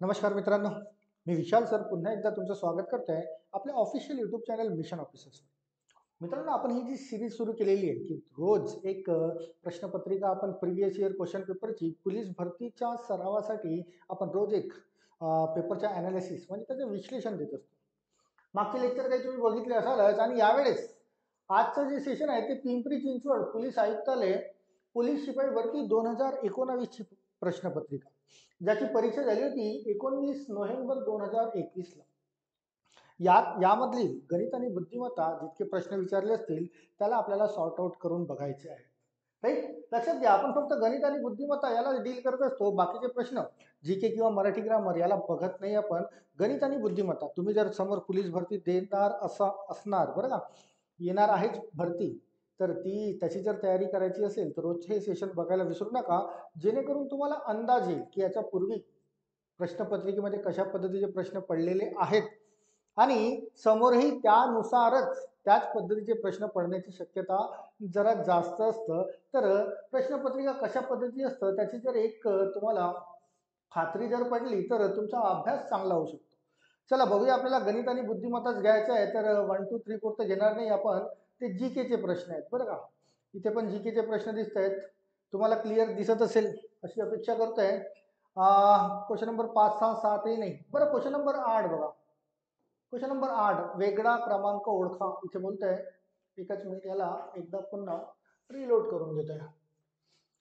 नमस्कार मित्रांनो, मी विशाल सर पुन्हा एकदा तुमचं स्वागत करतोय आपल्या official YouTube channel mission officers. मित्रांनो, आपण ही जी सिरीज सुरू केलेली आहे की रोज एक प्रश्नपत्रिका आपण प्रिव्हियस इयर क्वेश्चन पेपरची पोलीस भरतीच्या सरावासाठी आपण रोज एक पेपरच्या अनालिसिस म्हणजे त्याचं विश्लेषण देत असतो. मागचे लेक्चर काही तुम्ही बघितले असालच आणि यावेळेस आजचं जे सेशन आहे ते पिंपरी चिंचवड पोलीस आयुक्तालय पोलीस शिपाई भरती 2019 ची प्रश्नपत्रिका, ज्याची परीक्षा झाली होती 19 नोव्हेंबर 2021 ला. यामधली गणित आणि बुद्धिमत्ता जितके प्रश्न विचारले असतील त्याला आपल्याला सॉर्ट आउट करून बघायचे आहे. राईट, लक्षात घ्या, आपण फक्त गणित आणि बुद्धिमत्ता याला डील करत असतो. बाकीचे प्रश्न जी के किंवा मराठी ग्रामर याला बघत नाही आपण. गणित आणि बुद्धिमत्ता तुम्ही जर समोर पोलीस भरती देणार असा असणार बरं का, येणार आहेच भरती, तर ती त्याची जर तयारी करायची असेल तर रोजचे हे सेशन बघायला विसरू नका, जेणेकरून तुम्हाला अंदाज येईल की याच्या पूर्वी प्रश्नपत्रिकेमध्ये कशा पद्धतीचे प्रश्न पडलेले आहेत आणि समोरही त्यानुसारच त्याच पद्धतीचे प्रश्न पडण्याची शक्यता जरा जास्त असतं. तर प्रश्नपत्रिका कशा पद्धतीची असतं त्याची जर एक तुम्हाला खात्री जर पडली तर तुमचा अभ्यास चांगला होऊ शकतो. चला बघूया, आपल्याला गणित आणि बुद्धिमत्ताच घ्यायचं आहे तर 1 2 3 4 तर घेणार नाही आपण. ते जी केचे प्रश्न आहेत बरं का. इथे पण जी केचे प्रश्न दिसत आहेत, तुम्हाला क्लिअर दिसत असेल अशी अपेक्षा करतोय. क्वेश्चन नंबर 5 6 7 नाही बरं. क्वेश्चन नंबर 8 बघा. क्वेश्चन नंबर 8, वेगळा क्रमांक ओळखा. इथे बोलतोय, एकच मिनिट याला एकदा पुन्हा रिलोड करून घेतोय.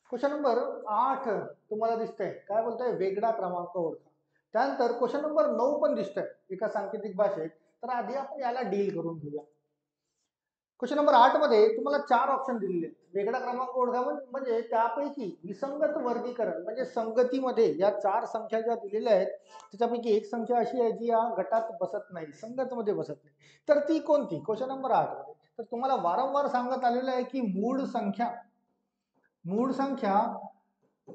क्वेश्चन नंबर 8 तुम्हाला दिसतंय काय बोलतोय, वेगळा क्रमांक ओळखा. त्यानंतर क्वेश्चन नंबर 9 पण दिसतोय एका सांकेतिक भाषेत. तर आधी आपण याला डील करून घेऊया. क्वेश्चन नंबर 8 मध्ये तुम्हाला 4 ऑप्शन दिलेले आहेत. वेगळा क्रमांक ओळखा म्हणजे त्यापैकी विसंगत वर्गीकरण म्हणजे संगतीमध्ये या 4 संख्या ज्या दिलेल्या आहेत त्याच्यापैकी एक संख्या अशी आहे जी या गटात बसत नाही, संगतमध्ये बसत नाही. तर ती कोणती? क्वेश्चन नंबर 8 मध्ये तर तुम्हाला वारंवार सांगत आलेलं आहे की मूळ संख्या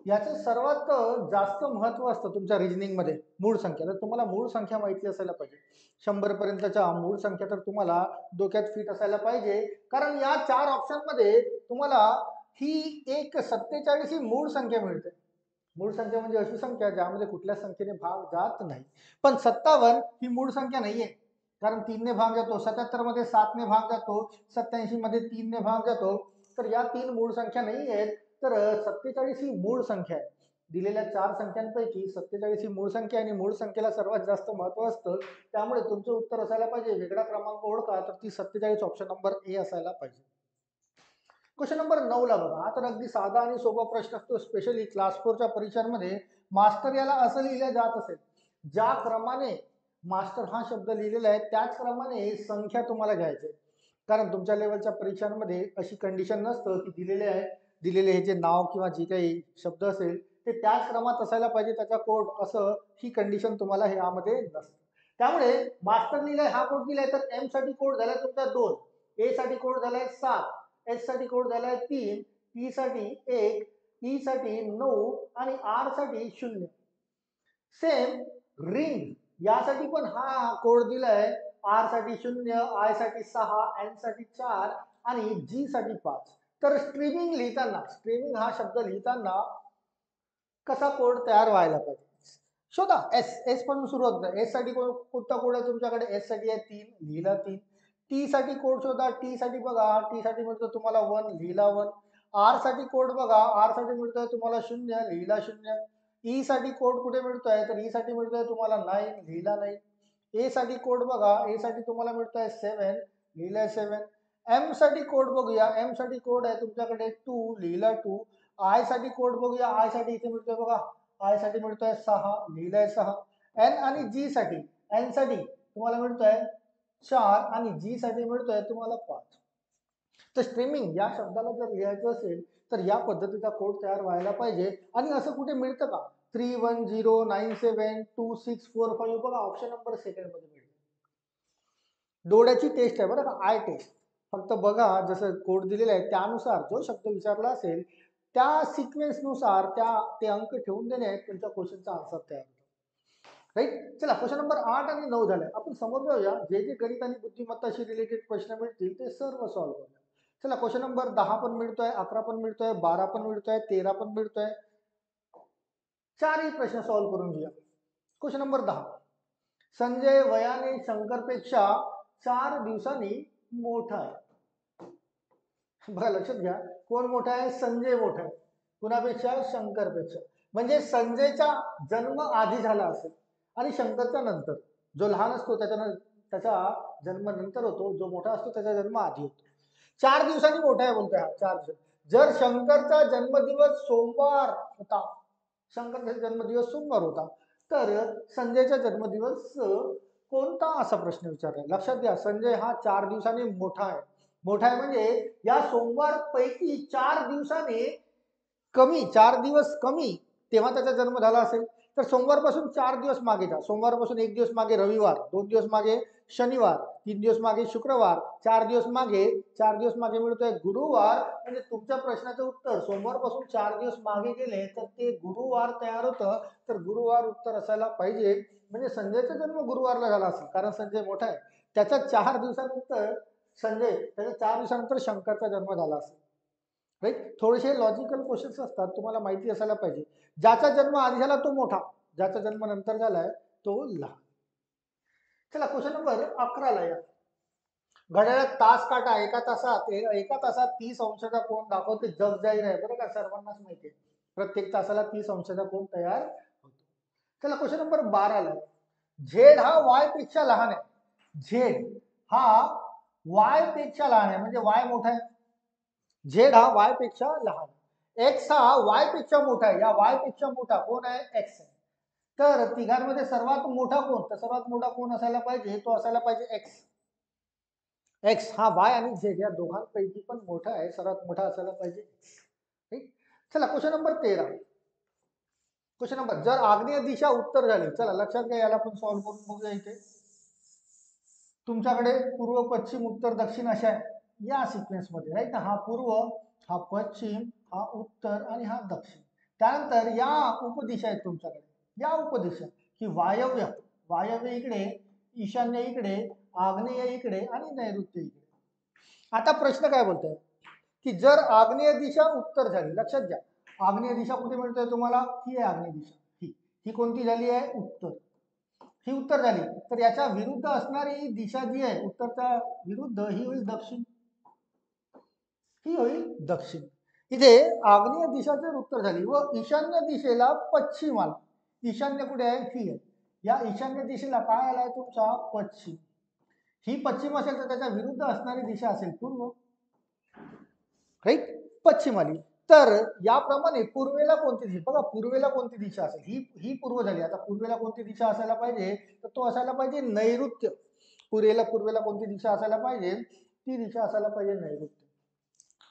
याचं सर्वात जास्त महत्व असतं तुमच्या रिजनिंग मध्ये. मूळ संख्या, तर तुम्हाला मूळ संख्या माहिती असायला पाहिजे. 100 पर्यंतच्या मूळ संख्या तर तुम्हाला डोक्यात फिट असायला पाहिजे, कारण या 4 ऑप्शन मध्ये तुम्हाला ही एक 47 ही मूळ संख्या मिळते. मूळ संख्या म्हणजे अशी संख्या ज्यामध्ये कुठल्या संख्येने भाग जात नाही. पण 57 ही मूळ संख्या नाहीये, कारण 3 ने भाग जातो. 77 मध्ये 7 ने भाग जातो. 87 मध्ये 3 ने भाग जातो. तर या 3 मूळ संख्या नाही आहेत. तर 47 ही मूळ संख्या आहे. दिलेल्या 4 संख्यांपैकी 47 ही मूळ संख्या आणि मूळ संख्येला सर्वात जास्त महत्व असतं. त्यामुळे तुमचं उत्तर असायला पाहिजे वेगळा क्रमांक ओळखा, तर ती 47 ऑप्शन नंबर ए असायला पाहिजे. क्वेश्चन नंबर 9 ला बघा. हा तर अगदी साधा आणि सोपा प्रश्न असतो. स्पेशली क्लास 4च्या परीक्षांमध्ये मास्टर याला असं लिहिलं जात असेल, ज्या क्रमाने मास्टर हा शब्द लिहिलेला आहे त्याच क्रमाने संख्या तुम्हाला घ्यायचे. कारण तुमच्या लेवलच्या परीक्षांमध्ये अशी कंडिशन नसतं की दिलेले हे जे नाव किंवा जे काही शब्द असेल ते त्याच क्रमात असायला पाहिजे त्याचा कोड, असं ही कंडिशन तुम्हाला यामध्ये नसतं. त्यामुळे मास्टर लिहिलाय, हा कोड दिलाय, तर एम साठी कोड झालाय तुमचा 2, ए साठी कोड झालाय 7, एस साठी कोड झालाय 3, टी साठी 1, ई साठी 9 आणि आर साठी 0. सेम रिंग यासाठी पण हा कोड दिलाय. आर साठी 0, आय साठी 6, एन साठी 4 आणि जी साठी 5. तर स्ट्रीमिंग हा शब्द लिहिताना कसा कोड तयार व्हायला पाहिजे शोधा. एस एस पासून सुरुवात करा. एस साठी कोणता कोड आहे तुमच्याकडे? एस साठी आहे 3, लिहिला 3. टी साठी कोड शोधा. टी साठी बघा, टी साठी मिळतो तुम्हाला 1, लिहिला 1. आर साठी कोड बघा, आर साठी मिळतोय तुम्हाला 0, लिहिला 0. ई साठी कोड कुठे मिळतोय? तर ई साठी मिळतोय तुम्हाला 9, लिहिला 9. ए साठी कोड बघा, ए साठी तुम्हाला मिळतोय 7, लिहिलाय 7. एम साठी कोड बघूया, एम साठी कोड आहे तुमच्याकडे 2, लिहिला 2. आय साठी कोड बघूया, आय साठी इथे मिळतोय बघा, आय साठी मिळतोय 6, लिहिलाय 6. एन आणि जी साठी, एन साठी तुम्हाला मिळतोय 4 आणि जी साठी मिळतोय तुम्हाला 5. तर स्ट्रीमिंग या शब्दाला जर लिहायचं असेल तर या पद्धतीचा कोड तयार व्हायला पाहिजे. आणि असं कुठे मिळतं का? 31097264 बघा, ऑप्शन नंबर सेकंड मध्ये मिळतं. डोळ्याची टेस्ट आहे बरं का, आय टेस्ट. फक्त बघा, जसं कोड दिलेला आहे त्यानुसार जो शब्द विचारला असेल त्या सिक्वेन्सनुसार ते अंक ठेवून देणे तुमच्या क्वेश्चनचा आन्सर तयार होतो. राईट, चला क्वेश्चन नंबर 8 आणि 9 झाले. आपण समोर जाऊया. जे जे गणित आणि बुद्धिमत्ताशी रिलेटेड प्रश्न मिळतील ते सर्व सॉल्व्ह करूया. चला, क्वेश्चन नंबर 10 पण मिळतोय, 11 पण मिळतोय, 12 पण मिळतोय, 13 पण मिळतोय. चारही प्रश्न सॉल्व्ह करून घेऊया. Question number 10. संजय वयाने शंकरपेक्षा 4 दिवसांनी मोठा आहे. बघा लक्षात घ्या, कोण मोठा आहे? संजय मोठा आहे. कुणापेक्षा? शंकरपेक्षा. म्हणजे संजयचा जन्म आधी झाला असेल आणि शंकरचा नंतर. जो लहान असतो त्याचा जन्म नंतर होतो, जो मोठा असतो त्याचा जन्म आधी होतो. 4 दिवसांनी मोठा आहे बोलतोय हा. 4 दिवस. जर शंकरचा जन्मदिवस सोमवार होता, शंकरचा जन्मदिवस सोमवार होता, तर संजयचा जन्मदिवस कोणता, असा प्रश्न विचारलाय. लक्षात घ्या, संजय हा 4 दिवसांनी मोठा आहे. मोठा आहे म्हणजे या सोमवार पैकी 4 दिवसाने कमी, 4 दिवस कमी तेव्हा त्याचा जन्म झाला असेल. तर सोमवारपासून 4 दिवस मागे जा. सोमवारपासून 1 दिवस मागे रविवार, 2 दिवस मागे शनिवार, 3 दिवस मागे शुक्रवार, 4 दिवस मागे मिळतोय गुरुवार. म्हणजे तुमच्या प्रश्नाचं उत्तर सोमवारपासून 4 दिवस मागे गेले तर ते गुरुवार तयार होतं. तर गुरुवार उत्तर असायला पाहिजे. म्हणजे संजयचा जन्म गुरुवारला झाला असेल, कारण संजय मोठा आहे. त्याच्या 4 दिवसानंतर शंकरचा जन्म झाला असेल. राईट. थोडेसे लॉजिकल क्वेश्चन्स असतात, तुम्हाला माहिती असायला पाहिजे. ज्याचा जन्म आधी झाला तो मोठा, ज्याचा जन्म नंतर झालाय तो लहान. चला क्वेश्चन नंबर 11 ला या. घड्याळात तास काटा एका तासात 30 अंशाचा कोन दाखवते. जग जाहीर आहे बरं का, सर्वांनाच माहिती आहे. प्रत्येक तासाला 30 अंशाचा कोन तयार होतो. चला क्वेश्चन नंबर 12 ला. झेड हा वाय पेक्षा लहान आहे. झेड हा वाय पेक्षा लहान आहे, म्हणजे वाय मोठा आहे. झेड हा वाय पेक्षा लहान. एक्स हा वाय पेक्षा मोठा आहे. या वाय पेक्षा मोठा कोण आहे? एक्स आहे. तर तिघांमध्ये सर्वात मोठा कोण? तर सर्वात मोठा कोण असायला पाहिजे? तो असायला पाहिजे एक्स. एक्स हा वाय आणि झेड या दोघांपैकी पण मोठा आहे, सर्वात मोठा असायला पाहिजे. ठीक. चला क्वेश्चन नंबर 13. क्वेश्चन नंबर, जर आग्नेय दिशा उत्तर झाली, चला लक्षात घ्या, याला पण सॉल्व्ह करून बघूया. इथे तुमच्याकडे पूर्व, पश्चिम, उत्तर, दक्षिण अशा या सिक्वेन्स मध्ये, राईट. हा पूर्व, हा पश्चिम, हा उत्तर आणि हा दक्षिण. त्यानंतर या उपदिशा आहेत तुमच्याकडे. या उपदिशा ही वायव्य इकडे, ईशान्य इकडे, आग्नेय इकडे आणि नैऋत्य इकडे. आता प्रश्न काय बोलतोय की जर आग्नेय दिशा उत्तर झाली, लक्षात घ्या, आग्नेय दिशा कुठे मिळतोय तुम्हाला? ही आहे आग्नेय दिशा. ही कोणती झाली आहे? उत्तर. ही उत्तर झाली, तर याच्या विरुद्ध असणारी दिशा जी आहे उत्तरच्या विरुद्ध, ही होईल दक्षिण. ही होईल दक्षिण. इथे आग्नेय दिशा जर उत्तर झाली व ईशान्य दिशेला पश्चिम आला, ईशान्य कुठे आहे? ही आहे. या ईशान्य दिशेला काय आलाय तुमचा? पश्चिम. ही पश्चिम असेल तर त्याच्या विरुद्ध असणारी दिशा असेल पूर्व, राईट. पश्चिम आली तर याप्रमाणे पूर्वेला कोणती दिशा? बघा पूर्वेला कोणती दिशा असेल? ही पूर्व झाली. आता पूर्वेला कोणती दिशा असायला पाहिजे? तर तो असायला पाहिजे नैऋत्य. पूर्वेला कोणती दिशा असायला पाहिजे? ती दिशा असायला पाहिजे नैऋत्य.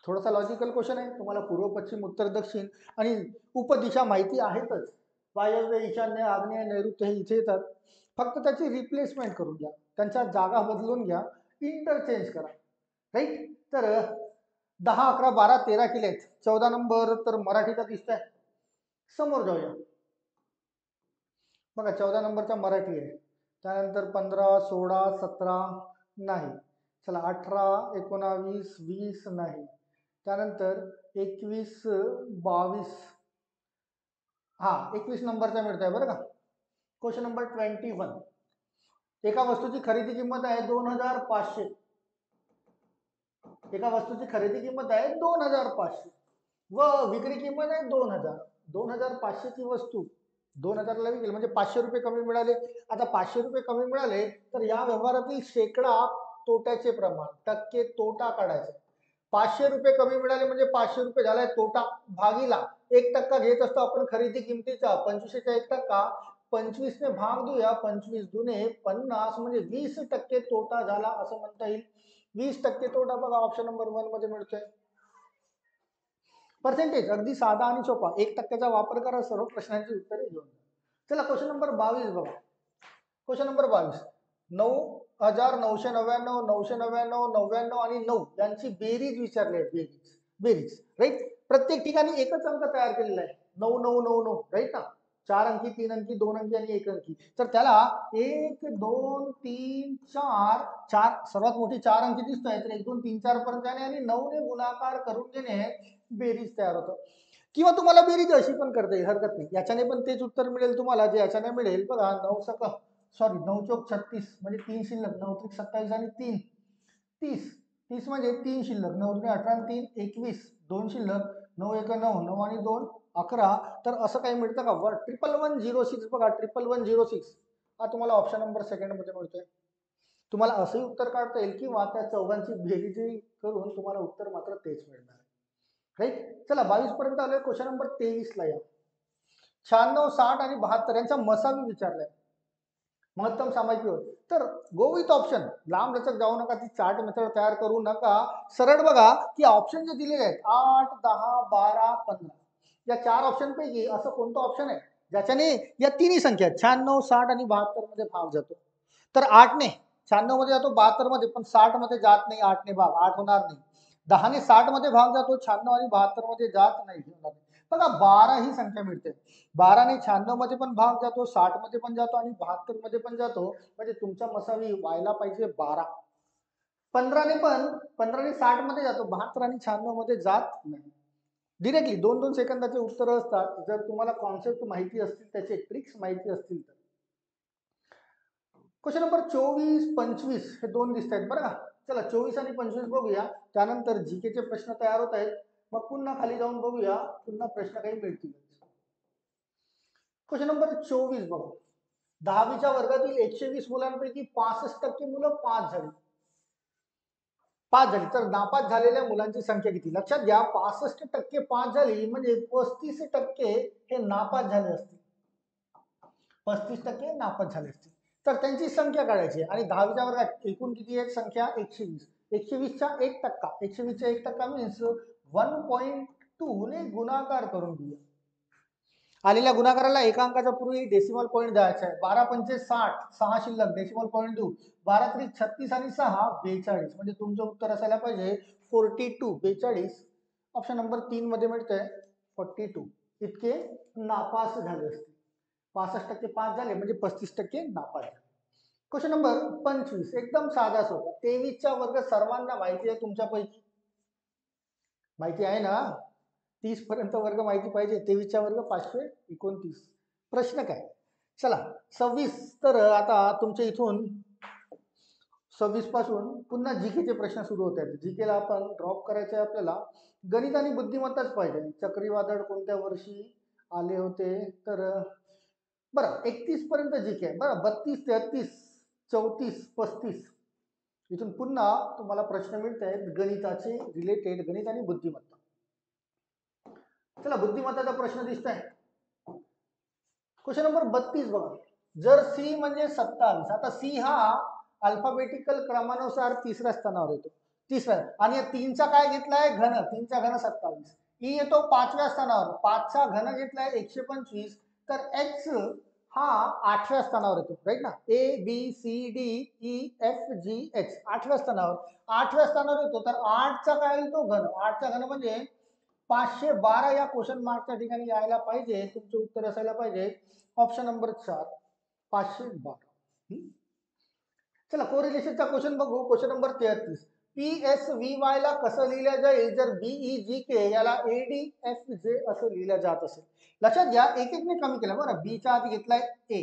थोडासा लॉजिकल क्वेश्चन आहे. तुम्हाला पूर्व, पश्चिम, उत्तर, दक्षिण आणि उपदिशा माहिती आहेतच. वायव्य, ईशान्य, आग्नेय, नैऋत्य हे इथे येतात. फक्त त्याची रिप्लेसमेंट करून घ्या, त्यांच्या जागा बदलून घ्या, इंटरचेंज करा, राईट. तर 10, 11, 12, 13 केलेत. 14 नंबर तर मराठीचा दिसतोय. समोर जाऊया. बघा 14 नंबरचा मराठी आहे. त्यानंतर 15, 16, 17 नाही. चला 18, 19, 20 नाही. त्यानंतर 21, 22, हा 21 नंबरचा मिळतोय बरं का. Question number 21. एका वस्तूची खरेदी किंमत आहे 2500. एका वस्तूची खरेदी किंमत आहे 2500 व विक्री किंमत आहे 2000. 2500 ची वस्तू 2000 ला विकेल, म्हणजे 500 रुपये कमी मिळाले. आता 500 रुपये कमी मिळाले तर या व्यवहारातील शेकडा तोट्याचे प्रमाण, टक्के तोटा काढायचा. 500 रुपये कमी मिळाले म्हणजे 500 रुपये झालाय तोटा, भागीला 1% घेत असतो आपण खरेदी किमतीचा. 2500चा 1%, 25 ने भाग देऊया, 25 दुने 50 म्हणजे 20% तोटा झाला असं म्हणता येईल. 20% तोटा बघा ऑप्शन नंबर 1 मध्ये मिळतोय. पर्सेंटेज अगदी साधा आणि सोपा. 1%चा वापर करा, सर्व प्रश्नांची उत्तरे घेऊन. चला क्वेश्चन नंबर 22 बघा. Question number 22. 9999, 999, 99 आणि 9 यांची बेरीज विचारली आहे. बेरीज राईट. प्रत्येक ठिकाणी एकच अंक तयार केलेला आहे 9999, राईट ना. 4 अंकी, 3 अंकी, 2 अंकी आणि 1 अंकी. तर त्याला 1 2 3 4 सर्वात मोठी 4 अंकी दिसतोय, तर 1 2 3 4 पर्यंत जाणे आणि 9 ने गुणाकार करून घेणे बेरीज तयार होतं. किंवा तुम्हाला बेरीज अशी पण करता येईल, हरकत नाही. याच्याने पण तेच उत्तर मिळेल तुम्हाला जे याच्याने मिळेल बघा. 9 चौक 36 म्हणजे 3 शिल्लक, 9 त्रिक 27 आणि 3 30. 30 म्हणजे 3 शिल्लक, 9 दुणे 18 आणि 3 21, 2 शिल्लक, 9 एक 9, 9 आणि 2 11. तर असं काही मिळतं का? 1106 बघा, 1106 हा तुम्हाला ऑप्शन नंबर सेकंड मध्ये मिळतोय. तुम्हाला असंही उत्तर काढता येईल किंवा त्या चौघांची बेरीज करून तुम्हाला उत्तर मात्र तेच मिळणार आहे. राईट. चला 22 पर्यंत आलोय. क्वेश्चन नंबर 23 ला या. 96, 60 आणि 72 यांचा मसावी विचारलाय. महत्तम सामायिक होत तर गो विथ ऑप्शन. लांब लचक जाऊ नका, ती चार्ट मेथड तयार करू नका. सरळ बघा की ऑप्शन जे दिलेले आहेत 8, 10, 12, 15 या 4 ऑप्शन पैकी असं कोणतं ऑप्शन आहे ज्याच्याने या तिन्ही संख्या 96, 60 आणि 72 मध्ये भाग जातो? तर 8 ने 96 मध्ये जातो, 72 मध्ये, पण 60 मध्ये जात नाही. 8 ने भाग 8 होणार नाही. 10 ने 60 मध्ये भाग जातो, 96 आणि 72 मध्ये जात नाही. बघा 12 ही संख्या मिळते. 12 ने 96 मध्ये पण भाग जातो, 60 मध्ये पण जातो आणि 72 मध्ये पण जातो. म्हणजे तुमचा मसावी व्हायला पाहिजे 12. 15 ने 60 मध्ये जातो, 72 आणि 96 मध्ये जात नाही. डिरेक्टली 2-2 सेकंदाचे उत्तर असतात जर तुम्हाला कॉन्सेप्ट माहिती असतील, त्याचे ट्रिक्स माहिती असतील तर. क्वेश्चन नंबर 24, 25 हे दोन दिसत आहेत बरं का. चला 24 आणि 25 बघूया, त्यानंतर जीकेचे प्रश्न तयार होत आहेत. मग पुन्हा खाली जाऊन बघूया, पुन्हा प्रश्न काही मिळतील. क्वेश्चन नंबर 24 बघा. 10वीच्या वर्गातील 120 मुलांपैकी 65% मुलं पास झाली. तर नापास झालेल्या मुलांची संख्या किती? लक्षात घ्या, 65% पास झाली म्हणजे 35% हे नापास झाले असतील. 35% नापास झाले असतील. तर त्यांची संख्या काढायची आणि 10वीच्या वर्गात एकूण किती आहे संख्या? 120. 120चा 1%, 120चा 1% मीन्स 1.2 ने गुणाकार करून घेऊया. आलेल्या गुणाकाराला एका अंकाच्या पूर्वी डेसिमल पॉईंट द्यायचा आहे. 12 पंचे 60, 6 शिल्लक, डेसिमल पॉईंट देऊ. 12 त्रिक 36 आणि 6 42. म्हणजे तुमचं उत्तर असायला पाहिजे 42, 42. ऑप्शन नंबर 3 मध्ये मिळतंय 42. इतके नापास झाले असते. 65% पास झाले म्हणजे 35% नापास झाले. क्वेश्चन नंबर 25 एकदम साधा सोपा. 23चा वर्ग सर्वांना माहिती आहे तुमच्यापैकी? माहिती आहे ना? 30 पर्यंत वर्ग माहिती पाहिजे. 23चा वर्ग 529. प्रश्न काय? चला 26. तर आता तुमच्या इथून 26 पासून पुन्हा जीकेचे प्रश्न सुरू होत आहेत. जीकेला आपण ड्रॉप करायचे आहे आपल्याला. गणित आणि बुद्धिमत्ताच पाहिजे. चक्रीवादळ कोणत्या वर्षी आले होते? तर बरं 31 पर्यंत जीके आहे बरं. 32, 33, 34, 35 इथून पुन्हा तुम्हाला प्रश्न मिळत आहेत गणिताचे रिलेटेड, गणित आणि बुद्धिमत्ता. चला बुद्धिमत्ताचा प्रश्न दिसतोय. क्वेश्चन नंबर 32 बघा. जर सी म्हणजे 27, आता सी हा अल्फाबेटिकल क्रमानुसार तिसऱ्या स्थानावर येतो. तिसऱ्या, आणि या 3चा काय घेतलाय? घन. 3चा घन 27. ई येतो 5व्या स्थानावर. 5चा घन घेतलाय 125. तर एक्स हा 8व्या स्थानावर येतो. राईट ना. A B C D E F G H 8व्या स्थानावर. 8व्या स्थानावर येतो. तर 8चा काय येतो? घन. 8चा घन म्हणजे 512 या क्वेश्चन मार्कच्या ठिकाणी यायला पाहिजे. तुमचं उत्तर असायला पाहिजे ऑप्शन नंबर 4, 512. चला कोरिलेशनचा क्वेश्चन बघू. Question number 33. P S V Y ला कसं लिहिलं जाईल जर बीई जी के याला एडी एफ जे असं लिहिलं जात असेल? लक्षात घ्या, एक एक ने कमी केलं बरं. बी च्या आधी घेतलाय ए,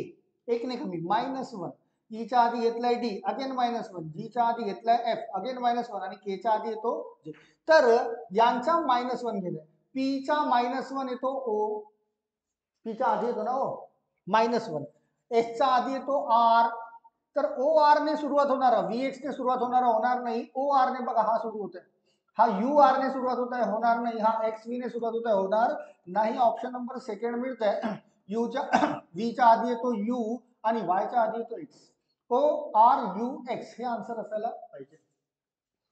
एक ने कमी -1. ई च्या आधी घेतलाय डी, अगेन -1. जी च्या आधी घेतलाय एफ, अगेन -1. आणि के च्या आधी येतो जे. तर यांचा -1 घेतलाय. पी चा -1 येतो ओ, पी च्या आधी येतो ना ओ -1. एस चा आधी येतो आर, तर ओ आर ने सुरुवात होणारा, व्हीएक्स ने सुरुवात होणारा होणार नाही. ओ आर ने बघा हा सुरू होत आहे. हा यू आर ने सुरुवात होत आहे, होणार नाही. हा एक्स व्ही ने सुरुवात होत आहे, होणार नाही. ऑप्शन नंबर सेकंड मिळत आहे. यूच्या व्ही च्या आधी येतो यू आणि वाय च्या आधी येतो X. O R U X हे आन्सर असायला पाहिजे.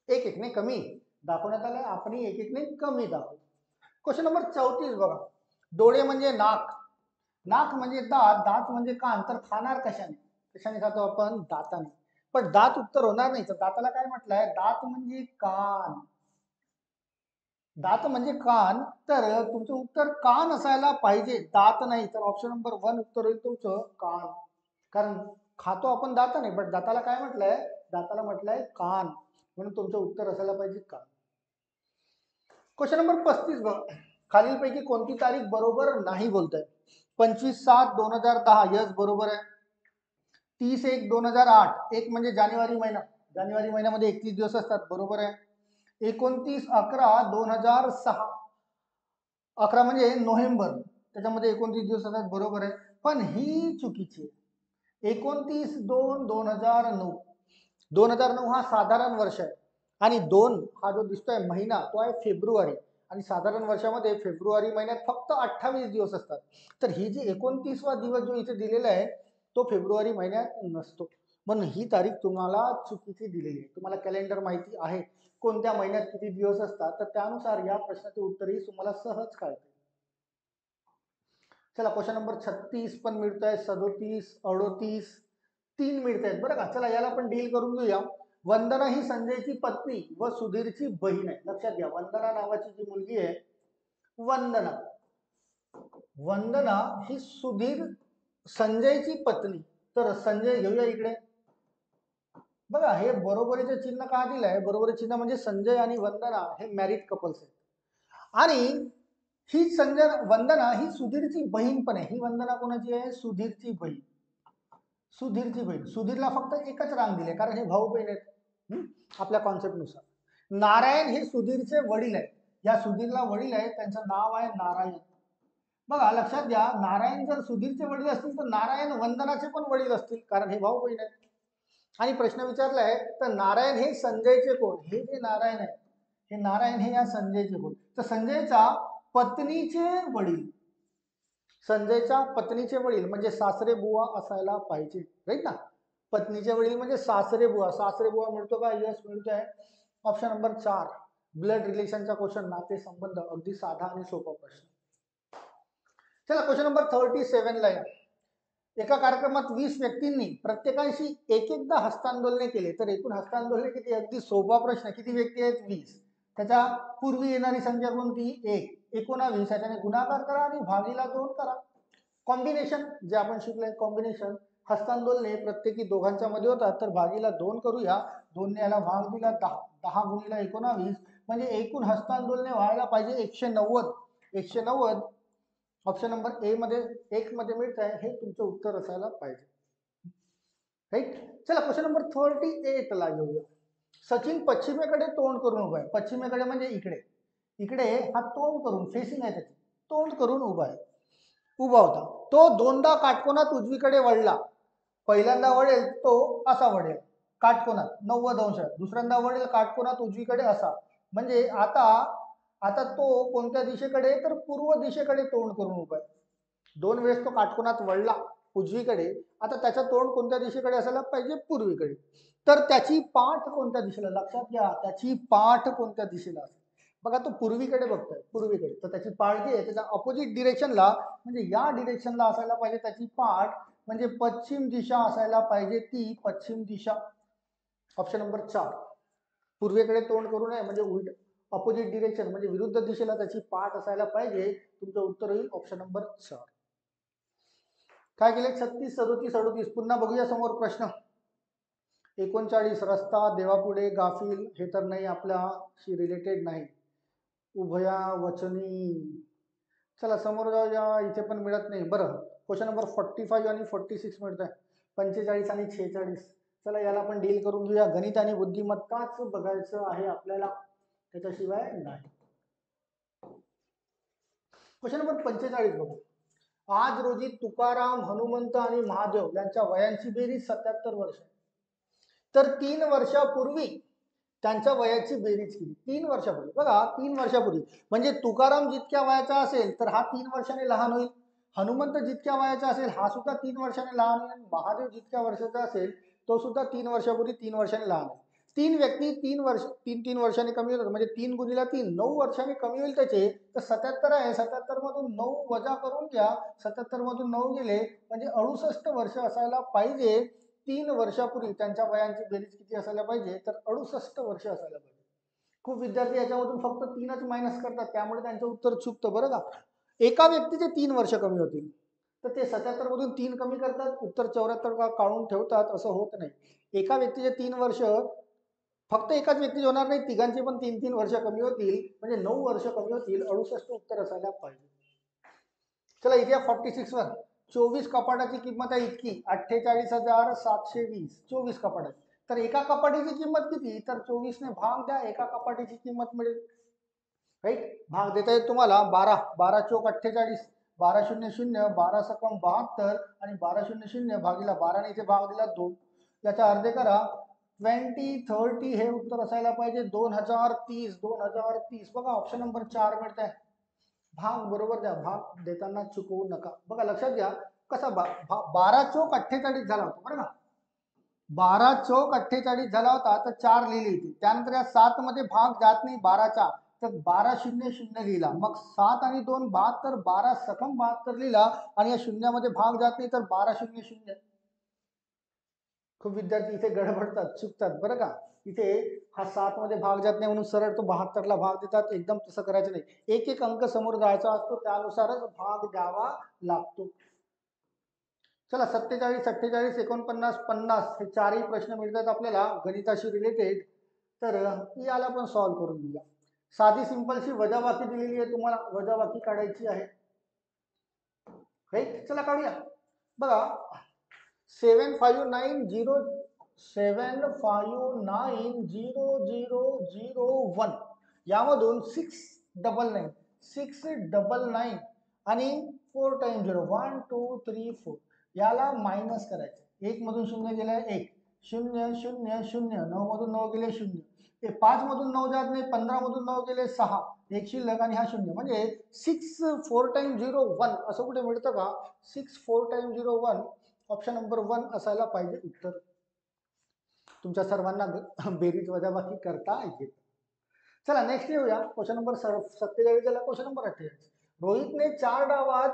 एक एक ने कमी दाखवण्यात आलं, आपण एक एक ने कमी दाखवू. क्वेश्चन नंबर 34 बघा. डोळे म्हणजे नाक, नाक म्हणजे दात, दात म्हणजे कान. तर खाणार कशाने? कशाने खातो आपण? दाताने. पण दात उत्तर होणार नाही. तर दाताला काय म्हटलंय? दात म्हणजे कान. दात म्हणजे कान. तर तुमचं उत्तर कान असायला पाहिजे, दात नाही. तर ऑप्शन नंबर 1 उत्तर होईल तुमचं कान. कारण खातो आपण दाताने, पण दाताला काय म्हटलंय? दाताला म्हटलंय कान. म्हणून तुमचं उत्तर असायला पाहिजे कान. क्वेश्चन नंबर 35 बघा. खालीलपैकी कोणती तारीख बरोबर नाही बोलताय? 25/7/2010 यस बरोबर आहे. 30/1/2008 एक म्हणजे जानेवारी महिना, जानेवारी महिन्यामध्ये 31 दिवस असतात, बरोबर आहे. 29/11/2006 11 म्हणजे नोव्हेंबर, त्याच्यामध्ये 29 दिवस असतात, बरोबर आहे. पण ही चुकीची आहे. 29/2/2009 2009 हा साधारण वर्ष आहे आणि 2 हा जो दिसतोय महिना तो आहे फेब्रुवारी आणि साधारण वर्षामध्ये फेब्रुवारी महिन्यात फक्त 28 दिवस असतात. तर ही जी 29वा दिवस जो इथे दिलेला आहे तो फेब्रुवारी महिन्यात नसतो, म्हणून ही तारीख तुम्हाला चुकीची दिलेली आहे. तुम्हाला कॅलेंडर माहिती आहे कोणत्या महिन्यात किती दिवस असतात, तर त्यानुसार या प्रश्नाचे उत्तरही तुम्हाला सहज कळते. चला क्वेश्चन नंबर 36 पण मिळत आहे, 37, 38 3 मिळत आहेत बरं का. चला याला पण डील करून घेऊया. वंदना ही संजयची पत्नी व सुधीरची बहीण आहे. लक्षात घ्या, वंदना नावाची जी मुलगी आहे, वंदना, वंदना ही सुधीर संजयची पत्नी. तर संजय घेऊया इकडे बघा, हे बरोबरीचे चिन्ह का दिलंय? बरोबरी चिन्ह म्हणजे संजय आणि वंदना हे मॅरिड कपल्स आहेत आणि ही वंदना ही सुधीरची बहीण पण आहे. ही वंदना कोणाची आहे? सुधीरची बहीण. सुधीरची बहीण. सुधीरला फक्त एकच रांग दिले कारण हे भाऊ बहीण आहेत आपल्या कॉन्सेप्ट नुसार. नारायण हे सुधीरचे वडील आहेत. या सुधीरला वडील आहेत, त्यांचं नाव आहे नारायण. बघा लक्षात घ्या, नारायण जर सुधीरचे वडील असतील तर नारायण वंदनाचे पण वडील असतील कारण हे भाऊ बहीण आहेत. आणि प्रश्न विचारला आहे तर नारायण हे संजयचे कोण? हे जे नारायण आहे, हे नारायण हे या संजयचे कोण? तर संजयच्या पत्नीचे वडील, संजयच्या पत्नीचे वडील म्हणजे सासरे बुवा असायला पाहिजे, राईट ना. पत्नीचे वडील म्हणजे सासरे बुवा. सासरे बुवा मिळतो का? यस मिळतोय. ऑप्शन नंबर 4 ब्लड रिलेशनचा क्वेश्चन, नाते संबंध, अगदी साधा आणि सोपा प्रश्न. चला क्वेश्चन नंबर 37 ला या. एका कार्यक्रमात 20 व्यक्तींनी प्रत्येकाशी एकदा हस्तांदोलने केले तर एकूण हस्तांदोलने किती? अगदी सोपा प्रश्न. किती व्यक्ती आहेत? 20. त्याच्या पूर्वी येणारी संख्या कोणती? 1. 19 त्याच्याने गुणाकार करा आणि भागीला 2 करा. कॉम्बिनेशन जे आपण शिकलोय, कॉम्बिनेशन. हस्तांदोलने प्रत्येकी दोघांच्या मध्ये होतात तर भागीला 2 करूया. 2 ने याला भाग दिला 10. 10 गुणिला 19 म्हणजे एकूण हस्तांदोलने व्हायला पाहिजे 190. 190 ऑप्शन नंबर ए मध्ये 1 मध्ये मिळत आहे, हे तुमचं उत्तर असायला पाहिजे, राईट. चला क्वेश्चन नंबर 38 ला येऊया. सचिन पश्चिमेकडे तोंड करून उभा आहे. पश्चिमेकडे म्हणजे इकडे, इकडे हा तोंड करून, फेसिंग आहे त्याची, तोंड करून उभा आहे, उभा होता. तो दोनदा काटकोनात उजवीकडे वळला. पहिल्यांदा वळेल तो असा वळेल काटकोनात 90 अंश, दुसऱ्यांदा वळेल काटकोनात उजवीकडे असा. म्हणजे आता आता तो कोणत्या दिशेकडे? तर पूर्व दिशेकडे तोंड करून उभा आहे. 2 वेळेस तो काटकोनात वळला उजवीकडे, आता त्याचं तोंड कोणत्या दिशेकडे असायला पाहिजे? पूर्वीकडे. तर त्याची पाठ कोणत्या दिशेला? लक्षात घ्या, त्याची पाठ कोणत्या दिशेला असेल? बघा तो पूर्वीकडे बघतोय, पूर्वीकडे, तर त्याची पाठ जी आहे त्याच्या अपोजिट डिरेक्शनला म्हणजे या डिरेक्शनला असायला पाहिजे त्याची पाठ, म्हणजे पश्चिम दिशा असायला पाहिजे, ती पश्चिम दिशा. ऑप्शन नंबर 4 पूर्वेकडे तोंड करू नये म्हणजे उलट अपोजिट डिरेक्शन म्हणजे विरुद्ध दिशेला त्याची पाठ असायला पाहिजे. तुमचं उत्तर होईल ऑप्शन नंबर 4. काय केले? 36, 37, 38 पुन्हा बघूया समोर प्रश्न. 39 रस्ता, देवापुढे, गाफील हे तर नाही, आपल्याशी रिलेटेड नाही. उभया वचनी. चला समोर जाऊया, इथे पण मिळत नाही. बरं क्वेश्चन नंबर 45 आणि 46 मिळत आहे, 45 आणि 46. चला याला पण डील करून घेऊया. गणित आणि बुद्धिमत्ताच बघायचं आहे आपल्याला, त्याच्याशिवाय नाही. क्वेश्चन नंबर 45 बघू. आज रोजी तुकाराम, हनुमंत आणि महादेव यांच्या वयांची बेरीज 77 वर्ष. तर 3 वर्षापूर्वी त्यांच्या वयाची बेरीज केली. 3 वर्षापूर्वी बघा, 3 वर्षापूर्वी म्हणजे तुकाराम जितक्या वयाचा असेल तर हा 3 वर्षाने लहान होईल. हनुमंत जितक्या वयाचा असेल हा सुद्धा 3 वर्षाने लहान होईल. महादेव जितक्या वर्षाचा असेल तो सुद्धा 3 वर्षापूर्वी 3 वर्षाने लहान होईल. 3 व्यक्ती 3 वर्षांनी कमी होतात म्हणजे 3 गुणिला 3 9 वर्षांनी कमी होईल त्याचे. तर 77 आहे, 77 मधून 9 वजा करून घ्या. 77 मधून 9 गेले म्हणजे 68 वर्ष असायला पाहिजे. 3 वर्षापूर्वी त्यांच्या वयांची बेरीज किती असायला पाहिजे? तर 68 वर्ष असायला पाहिजे. खूप विद्यार्थी याच्यामधून फक्त 3च मायनस करतात, त्यामुळे त्यांचं उत्तर चुकतं बरं का. एका व्यक्तीचे 3 वर्ष कमी होतील तर ते 77 मधून 3 कमी करतात, उत्तर 74 का काढून ठेवतात, असं होत नाही. एका व्यक्तीचे 3 वर्ष फक्त एकाच व्यक्ती होणार नाही, तिघांचे पण 3-3 वर्ष कमी होतील, म्हणजे 9 वर्ष कमी होतील. 68 उत्तर असायला पाहिजे. चला इथे 46 वर 24 कपाटाची किंमत आहे इतकी 48,720. 24 कपाट आहे, तर एका कपाटीची किंमत किती? तर 24 ने भाग द्या, एका कपाटीची किंमत मिळेल. राईट, भाग देता येईल तुम्हाला 12. 12 चोक 48, 12 शून्य शून्य, 12 सकम 72 आणि 12 शून्य शून्य भागीला 12 ने इथे भाग दिला 2. याचा अर्धे करा 2030 हे उत्तर असायला पाहिजे. 2030. 2030 बघा ऑप्शन नंबर 4 मिळत आहे. भाग बरोबर द्या, भाग देताना चुकवू नका. बघा लक्षात घ्या कसा 12 चोक 48 झाला होता बरं का. 12 चोक 48 झाला होता, तर 4 लिहिली होती. त्यानंतर या 7 मध्ये भाग जात नाही 12चा, तर 12 शून्य शून्य लिहिला. मग 7 आणि 2 72, 12 सकम 72 लिहिला आणि या शून्यामध्ये भाग जात नाही, तर 12 शून्य शून्य. खूप विद्यार्थी इथे गडबडतात, चुकतात बरं का. इथे हा 7 मध्ये भाग जात नाही म्हणून सरळ तो 72 ला भाग देतात. एकदम तसं करायचं नाही. एक एक अंक समोर जायचा असतो, त्यानुसारच भाग द्यावा लागतो. चला 47, 48, 49, 50 हे चारही प्रश्न मिळतात आपल्याला गणिताशी रिलेटेड. तर याला पण सॉल्व्ह करून घेऊया. साधी सिंपलशी वजाबाकी दिलेली आहे, तुम्हाला वजाबाकी काढायची आहे. राईट, चला काढूया. बघा 759,000,001 यामधून 699 आणि 4 टाइम 0 1 2 3 4 याला मायनस करायचं. 1 मधून 0 गेलाय 1, 0 0 0, 9 मधून 9 गेले 0, 5 मधून 9 जात नाही, 15 मधून 9 गेले 6, 1 शिल्लक आणि हा 0, म्हणजे 6 4 टाइम 0 1 असं कुठे मिळतं का? 6 4 टाइम 0 1 ऑप्शन नंबर 1 असायला पाहिजे उत्तर. तुमच्या सर्वांना बेरीज वजाबाकी करता येते. चला नेक्स्ट येऊया. क्वेश्चन नंबर 47 झाला. Question number 48. रोहितने 4 डावात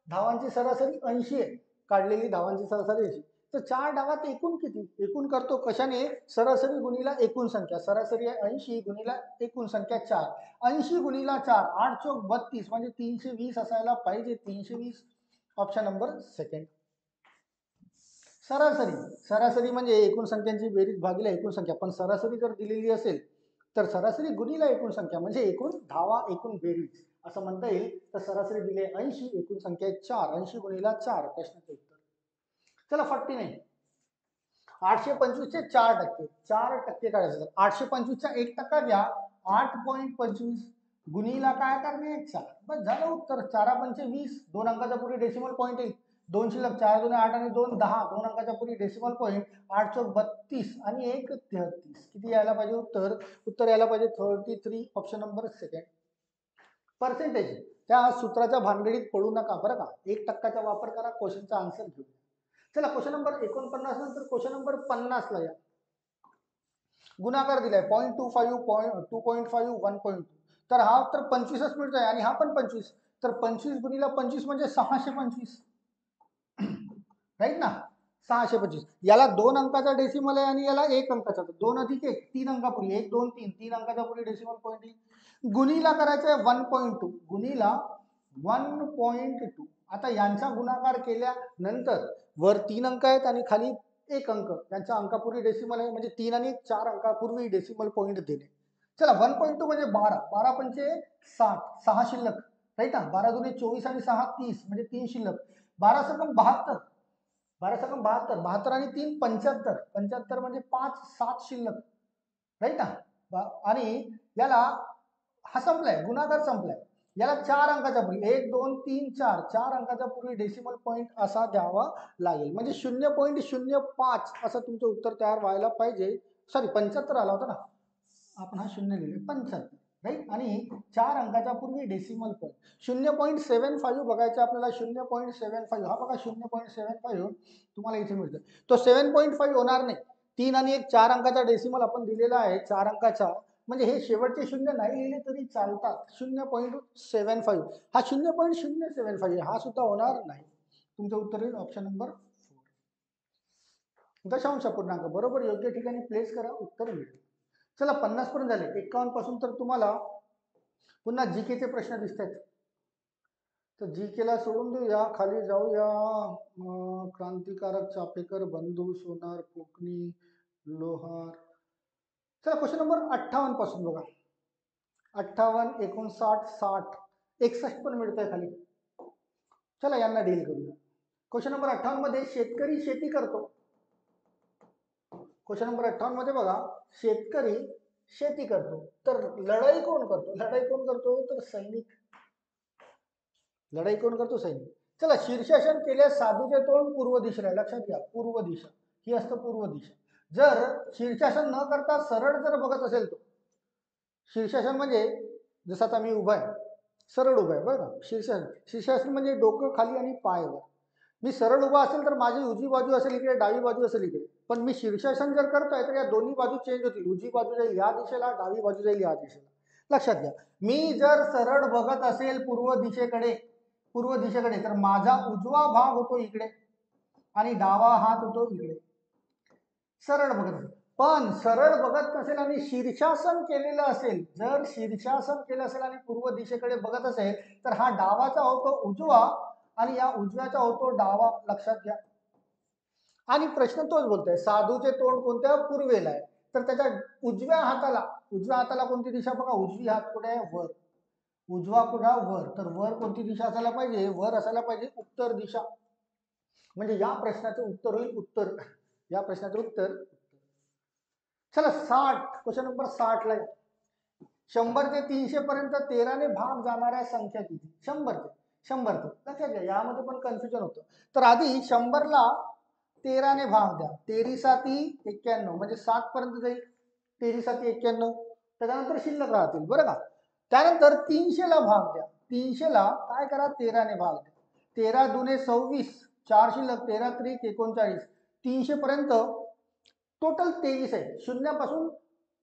धावांची सरासरी 80 आहे, काढलेली धावांची सरासरी 80. तर 4 डावात एकूण किती? एकूण करतो कशाने? सरासरी गुणिला एकूण संख्या. सरासरी आहे 80 गुणिला एकूण संख्या 4. 80 गुणिला 4 8 चौक 32 म्हणजे 320 असायला पाहिजे. 320 ऑप्शन नंबर सेकंड. सरासरी, सरासरी म्हणजे एकूण संख्यांची बेरीज भागिले एकूण संख्या. पण सरासरी जर दिलेली असेल तर सरासरी गुणिला एकूण संख्या म्हणजे एकूण धावा एकूण बेरीज असं म्हणता येईल. तर सरासरी दिले 80, एकूण संख्या 4, 80 गुणिला 4 प्रश्नाचे उत्तर. चला 49. 825 चे 4% 4% काढायचं. 825 चा 1% घ्या 8.25 गुणिला काय करणे 4. बस झालं उत्तर. 4 पंचे 20, 2 अंकाच्या पुढे डेसिमल पॉईंट येईल. 2 शिल्लक 4 2 8 आणि 2 10, 2 अंकाच्या पुढे डेसिमल पॉईंट. 8 चौक 32 आणि 1 33. किती यायला पाहिजे उत्तर? उत्तर यायला पाहिजे 33 ऑप्शन नंबर सेकंड. पर्सेंटेज त्या सूत्राच्या भानगडीत पडू नका बरं का. 1%चा वापर करा, क्वेश्चनचा आन्सर घेऊ. चला क्वेश्चन नंबर 49 नंतर क्वेश्चन नंबर 50 ला या. गुणाकार दिलाय 0.25 2.5 1.2. तर हा तर 25च मिळतोय आणि हा पण 25. तर 25 गुणिला 25 म्हणजे 625. राईट ना, 625. याला 2 अंकाचा डेसिमल आहे आणि याला 1 अंकाचा. 2 अधिक 1 3 अंकापूर्वी 1 2 3 3 अंकाच्या पुढे डेसिमल पॉईंट येईल. गुणिला करायचा आहे 1.2 गुणिला 1.2. आता यांचा गुणाकार केल्यानंतर वर 3 अंक आहेत आणि खाली 1 अंक, त्यांच्या अंकापूर्वी डेसिमल आहे म्हणजे 3 आणि 4 अंकापूर्वी डेसिमल पॉईंट दिले. चला 1.2 म्हणजे 12, 12 पंचे 60, 6 शिल्लक. राईट ना, 12 दुने 24 आणि 6 30 म्हणजे 3 शिल्लक. 12 सकम 72, 12 सकम 72, 72 आणि 3 75, 75 म्हणजे 5 7 शिल्लक. राईट ना. आणि याला हा संपलाय, गुणाकार संपलाय. याला 4 अंकाच्या पूर्वी 1 2 3 4 4 अंकाच्या पूर्वी डेसिमल पॉईंट असा द्यावा लागेल. म्हणजे 0.05 असं तुमचं उत्तर तयार व्हायला पाहिजे. सॉरी 75 आला होता ना, आपण हा 0 लिहिले 75. राईट, आणि 4 अंकाच्या पूर्वी डेसिमल पॉईंट. 0.75 बघायचं आपल्याला. 0.75 हा बघा 0.75 तुम्हाला इथे मिळतं. तो 7.5 होणार नाही. 3 आणि 1 4 अंकाचा डेसिमल आपण दिलेला आहे 4 अंकाचा, म्हणजे हे शेवटचे शून्य नाही लिहिले तरी चालतात. 0.75 हा 0.075 हा सुद्धा होणार नाही. तुमचं उत्तर येईल ऑप्शन नंबर 4. दशांश पूर्णांक बरोबर योग्य ठिकाणी प्लेस करा, उत्तर मिळेल. चला 50 पर्यंत झाले. 51 पासून तर तुम्हाला पुन्हा जीकेचे प्रश्न दिसत आहेत. तर जीकेला सोडून देऊया, खाली जाऊया. क्रांतिकारक, चापेकर, बंधू, सोनार, कोकणी, लोहार, चला क्वेश्चन नंबर 58 पासून बघा. 58, 59, 60, 61 पण मिळतोय खाली. चला यांना डील करूया. क्वेश्चन नंबर 58 मध्ये शेतकरी शेती करतो. क्वेश्चन नंबर 58 मध्ये बघा, शेतकरी शेती करतो. तर लढाई कोण करतो? लढाई कोण करतो? तर सैनिक. लढाई कोण करतो? सैनिक. चला, शीर्षासन केल्यास साधूचे तोंड पूर्व दिशेला. लक्षात घ्या, पूर्व दिशा ही असतं पूर्व दिशा. जर शीर्षासन न करता सरळ जर बघत असेल तो, शीर्षासन म्हणजे जसं आता मी उभा आहे, सरळ उभा आहे बरं का. शीर्षासन म्हणजे डोकं खाली आणि पाय वर. मी सरळ उभा असेल तर माझी उजवी बाजू असेल इकडे, डावी बाजू असेल इकडे. पण मी शीर्षासन जर करतोय तर या दोन्ही बाजू चेंज होतील. उजवी बाजू जाईल या दिशेला, डावी बाजू जाईल या दिशेला. लक्षात घ्या, मी जर सरळ बघत असेल पूर्व दिशेकडे, तर माझा उजवा भाग होतो इकडे आणि डावा हात होतो इकडे. सरळ बघत असेल. पण सरळ बघत नसेल आणि शीर्षासन केलेलं असेल, जर शीर्षासन केलं असेल आणि पूर्व दिशेकडे बघत असेल तर हा डावाचा होतो उजवा आणि या उजव्याचा होतो डावा. लक्षात घ्या. आणि प्रश्न तोच बोलतोय, साधूचे तोंड कोणत्या? पूर्वेला आहे. तर त्याच्या उजव्या हाताला कोणती दिशा? बघा, उजवी हात कुठे आहे? वर. उजवा कुठा? वर. तर वर कोणती दिशा असायला पाहिजे? वर असायला पाहिजे उत्तर दिशा. म्हणजे या प्रश्नाचं उत्तर होईल उत्तर. या प्रश्नाचं उत्तर. चला 60, क्वेश्चन नंबर 60 ला 100 ते 300 पर्यंत 13 ने भाग जाणाऱ्या संख्या किती? 100 ते लक्षात घ्या, यामध्ये पण कन्फ्युजन होतं. तर आधी 100 ला 13 ने भाग द्या. 13 साती 91 म्हणजे 7 पर्यंत जाईल. 13 साती 91, त्याच्यानंतर शिल्लक राहतील बरं का. त्यानंतर 300 ला भाग द्या. 300 ला काय करा? 13 ने भाग द्या. 13 दुने 26, 4 शिल्लक, 13 त्रिक 39. 300 पर्यंत टोटल 23 आहे. शून्यापासून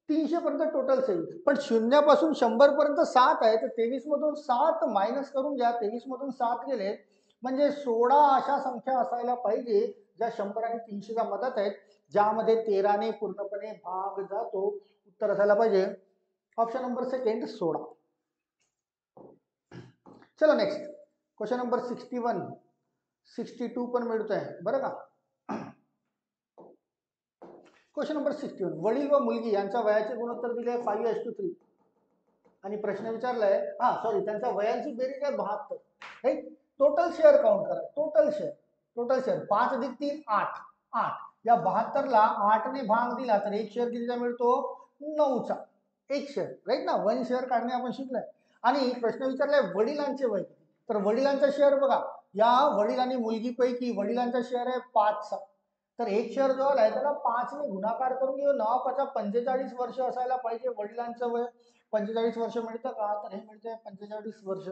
300 पर्यंत टोटल 23. पण शून्यापासून 100 पर्यंत 7 आहे. तर 23 मधून 7 मायनस करून घ्या. 23 मधून 7 गेले म्हणजे 16 अशा संख्या असायला पाहिजे ज्या 100 आणि 300 च्या मदत आहेत, ज्यामध्ये 13 ने पूर्णपणे भाग जातो. उत्तर असायला पाहिजे ऑप्शन नंबर सेकंड 16. चलो नेक्स्ट क्वेश्चन नंबर 61, 62 पण मिळतोय बरं का. क्वेश्चन नंबर 61, वडील व मुलगी यांच्या वयाचे गुणोत्तर दिले आहे 5:3 आणि प्रश्न विचारलाय, त्यांच्या वयांची बेरीज आहे 72. टोटल शेअर काउंट करा. टोटल शेअर 5 अधिक 3 8. या 72 ला 8 ने भाग दिला तर एक शेअर कितीचा मिळतो? 9चा. एक शेअर, राईट ना. 1 शेअर काढणे आपण शिकलोय. आणि प्रश्न विचारलाय वडिलांचे वय. तर वडिलांचा शेअर बघा, या वडील आणि मुलगीपैकी वडिलांचा शेअर आहे 5चा. तर एक शेअर जो आलाय त्याला 5 ने गुणाकार करून घेऊ. 9 45 वर्ष असायला पाहिजे वडिलांचं वय. 45 वर्ष मिळतं का? तर हे मिळतंय 45 वर्ष.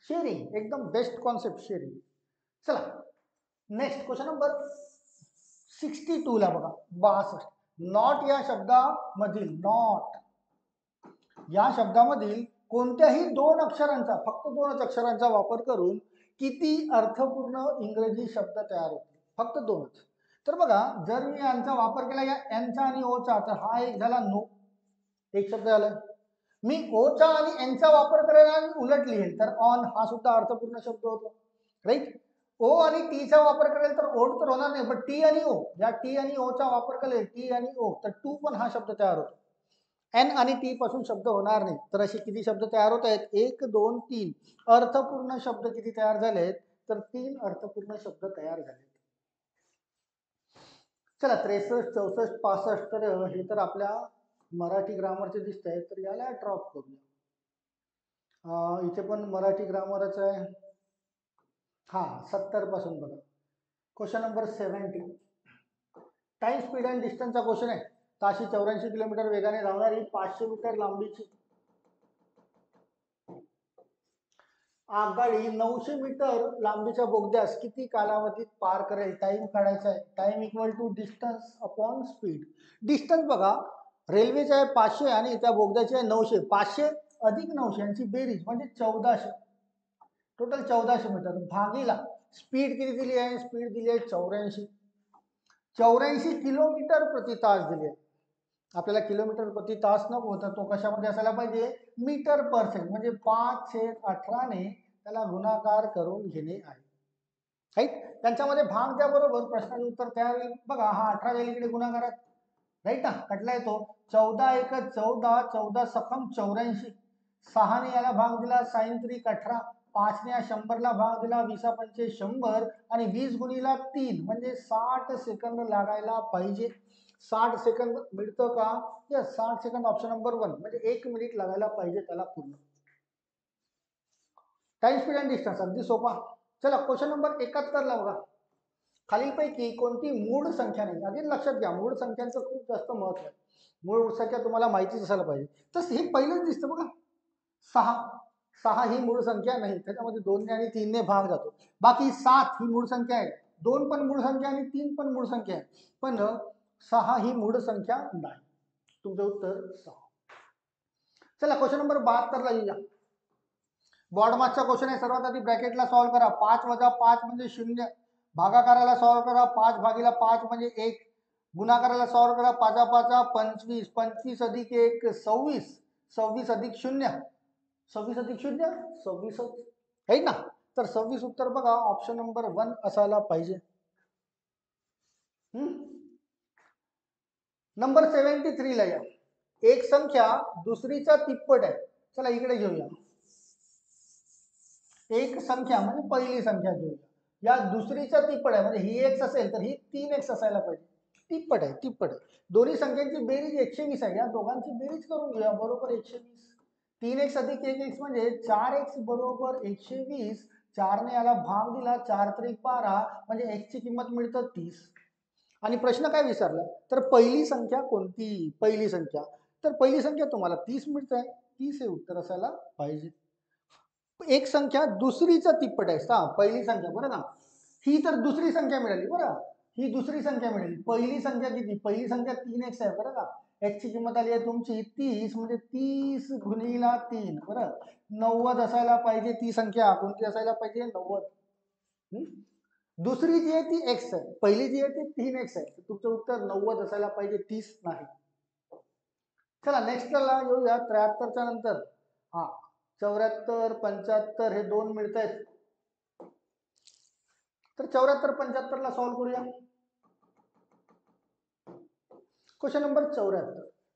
शेअरिंग एकदम बेस्ट कॉन्सेप्ट, शेअरिंग. चला नेक्स्ट क्वेश्चन नंबर 62 ला बघा, 62. नॉट या शब्दामधील, कोणत्याही 2 अक्षरांचा, फक्त 2च अक्षरांचा वापर करून किती अर्थपूर्ण इंग्रजी शब्द तयार होतील? फक्त 2च. तर बघा, जर मी यांचा वापर केला या एनचा आणि ओचा, तर हा एक झाला नो, एक शब्द झाला. मी ओचा आणि एनचा वापर करेल आणि उलट लिहेल तर ऑन, हा सुद्धा अर्थपूर्ण शब्द होतो, राईट. ओ आणि टीचा वापर करेल तर ओढ तर होणार नाही, पण टी आणि ओ, या टी आणि ओचा वापर करेल, टी आणि ओ, तर टू पण हा शब्द तयार होतो. एन आणि टी पासून शब्द होणार नाही. तर असे किती शब्द तयार होत आहेत? 1 2 3 अर्थपूर्ण शब्द किती तयार झालेत? तर 3 अर्थपूर्ण शब्द तयार झालेत. चला 63 64 65, तर हे तर आपल्या मराठी ग्रामरचे दिसत आहे, तर याला ड्रॉप करूया. इथे पण मराठी ग्रामरच आहे. 70 पासून बघा. Question number 70, time speed and डिस्टन्सचा क्वेश्चन आहे. ताशी 84 किलोमीटर वेगाने धावणारी 500 मीटर लांबीची आगगाडी 900 मीटर लांबीच्या बोगद्यास किती कालावधीत पार करेल? टाइम काढायचा आहे. Time equal to distance upon speed. Distance बघा, रेल्वेचे आहे 500 आणि त्या बोगद्याचे आहे 900. 500 अधिक 900 यांची बेरीज म्हणजे 1400. टोटल 1400 मीटर भागीला स्पीड किती दिली आहे? स्पीड दिली आहे 84 किलोमीटर प्रति तास दिली आहे. आपल्याला किलोमीटर प्रति तास नको, तर तो कशामध्ये असायला पाहिजे? मीटर पर सेकंड. म्हणजे 5/18 ने त्याला गुणाकार करून घेणे आहे, राईट. त्यांच्यामध्ये भाग द्या बरोबर, प्रश्नाचे उत्तर तयार होईल. बघा, हा 18 जाईल इकडे गुणाकारात, राईट ना, कटला येतो 14 एक 14, 14 सखम 84, 6 ने याला भाग दिला साइन 3 18, 5 ने या 100 ला भाग दिला 20 पंचे 100 आणि 20 गुणीला 3 म्हणजे 60 सेकंद लागायला पाहिजे. 60 सेकंद मिळतं का? यस, 60 सेकंद ऑप्शन नंबर 1 म्हणजे 1 मिनिट लागायला पाहिजे त्याला पूर्ण. टाइम स्पीड अँड डिस्टन्स अगदी सोपा. चला क्वेश्चन नंबर 71 ला बघा. खालीलपैकी कोणती मूळ संख्या नाही, अगदी लक्षात घ्या मूळ संख्यांचं खूप जास्त महत्व आहे. मूळ संख्या तुम्हाला माहितीच असायला पाहिजे. तर हे पहिलंच दिसतं बघा 6. 6 ही मूळ संख्या नाही, त्याच्यामध्ये 2 ने आणि 3 ने भाग जातो. बाकी 7 ही मूळ संख्या आहे, 2 पण मूळ संख्या आणि 3 पण मूळ संख्या आहे, पण 6 ही मूळ संख्या नाही. तुमचं उत्तर 6. चला क्वेश्चन नंबर 72 ला येऊया. बॉर्ड मार्क्सचा क्वेश्चन आहे. सर्वात आधी ब्रॅकेटला सॉल्व्ह करा. 5 वजा 5 म्हणजे 0, भागाकाराला सॉल्व्ह करा. 5 भागिला 5 म्हणजे 1, गुणाकाराला सॉल्व्ह करा. 5 5 25, 25 अधिक 1 26, 26 अधिक 0, 26 अधिक 0 26 आहे ना. तर 26 उत्तर बघा ऑप्शन नंबर 1 असायला पाहिजे. नंबर 73 ला या. एक संख्या दुसरीचा तिप्पट आहे. चला इकडे घेऊया. एक संख्या म्हणजे पहिली संख्या घेऊया, या दुसरीचा तिप्पट आहे म्हणजे ही x असेल तर ही 3x असायला पाहिजे. तिप्पट आहे, तिप्पट आहे. दोन्ही संख्यांची बेरीज 120 आहे. या दोघांची बेरीज करून घेऊया. बरोबर 120. 3x अधिक 1x म्हणजे 4x बरोबर 120. 4 ने याला भाग दिला, 4 त्रिक 12 म्हणजे x ची किंमत मिळतं 30. आणि प्रश्न काय विचारला, तर पहिली संख्या कोणती, पहिली संख्या. तर पहिली संख्या तुम्हाला 30 मिळत आहे. 30 हे उत्तर असायला पाहिजे. एक संख्या दुसरीचा तिप्पट आहे. पहिली संख्या बरं ना, ही तर दुसरी संख्या मिळाली बरं, ही दुसरी संख्या मिळाली. पहिली संख्या किती, पहिली संख्या 3x आहे बरं का. x ची किंमत आली आहे तुमची 30 म्हणजे 30 गुणिला 3 बरं, 90 असायला पाहिजे. ती संख्या कोणती असायला पाहिजे, 90. दुसरी जी आहे ती x आहे, पहिली जी आहे ती 3x आहे. तुमचं उत्तर 90 असायला पाहिजे, 30 नाही. चला नेक्स्ट ला येऊया. 73च्या नंतर 74 75 हे 2 मिळत आहेत. तर 74 75 ला सॉल्व्ह करूया. Question number 74.